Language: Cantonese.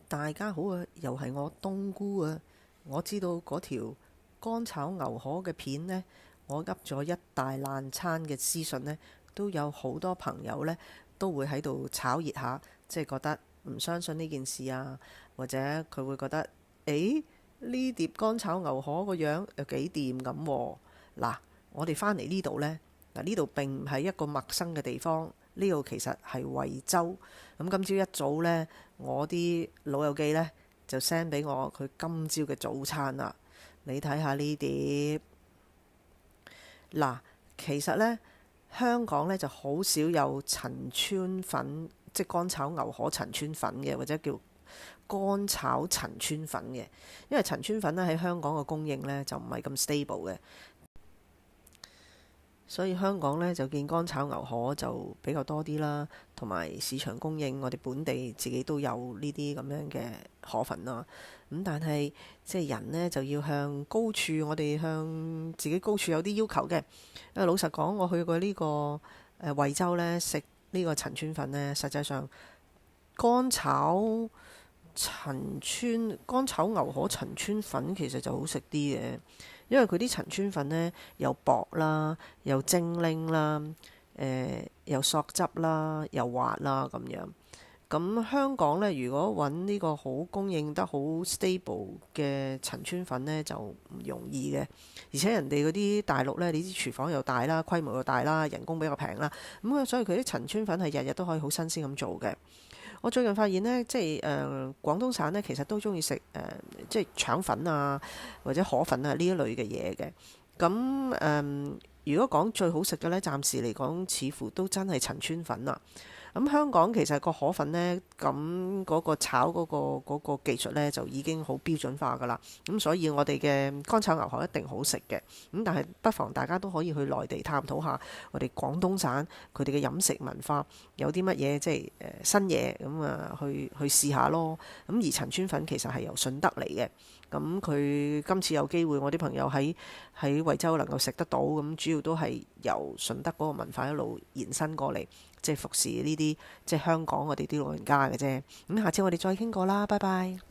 大家好啊，又係我冬菇啊！我知道嗰條乾炒牛河嘅片呢，我噏咗一大爛餐嘅資訊呢，都有好多朋友呢都會喺度炒熱下，即係覺得唔相信呢件事啊，或者佢會覺得，誒呢碟乾炒牛河個樣又幾掂咁喎。嗱，我哋返嚟呢度呢，嗱呢度並唔係一個陌生嘅地方，呢度其實係惠州。咁今朝一早呢，我啲老友記呢就 send 俾我佢今朝嘅早餐啦。你睇下呢碟。嗱，其實呢，香港呢就好少有陳村粉，即係乾炒牛河陳村粉嘅，或者叫乾炒陳村粉嘅。因為陳村粉呢喺香港嘅供應呢就唔係咁 stable 嘅。所以香港呢，就見乾炒牛河就比較多啲啦，同埋市場供應，我哋本地自己都有呢啲咁樣嘅河粉啦。咁但係即係人呢，就要向高處，我哋向自己高處有啲要求嘅。因為老實講，我去過呢個惠州呢，食呢個陳村粉呢，實際上乾炒乾炒牛河陳村粉其實就好食啲嘅，因為佢啲陳村粉呢又薄啦，又精靈啦，又索汁啦，又滑啦咁樣。咁香港呢，如果揾呢個好供應得好 stable 嘅陳村粉呢，就唔容易嘅。而且人哋嗰啲大陸呢，你啲廚房又大啦，規模又大啦，人工比較平啦，咁所以佢啲陳村粉係日日都可以好新鮮咁做嘅。我最近發現呢，即係廣東省呢，其實都中意食即係腸粉啊，或者河粉啊呢一類嘅嘢嘅。咁如果講最好食嘅呢，暫時嚟講，似乎都真係陳村粉啦。咁香港其實個河粉呢，咁嗰個炒嗰個技術呢，就已經好標準化㗎啦。咁所以我哋嘅乾炒牛河一定好食嘅。咁但係不妨大家都可以去內地探討下我哋廣東省佢哋嘅飲食文化有啲乜嘢即係新嘢咁啊，去試下咯。咁而陳村粉其實係由順德嚟嘅。咁佢今次有機會，我啲朋友喺惠州能夠食得到，咁主要都係由順德嗰個文化一路延伸過嚟，即係服侍呢啲即係香港我哋啲老人家嘅啫。咁下次我哋再傾過啦，拜拜。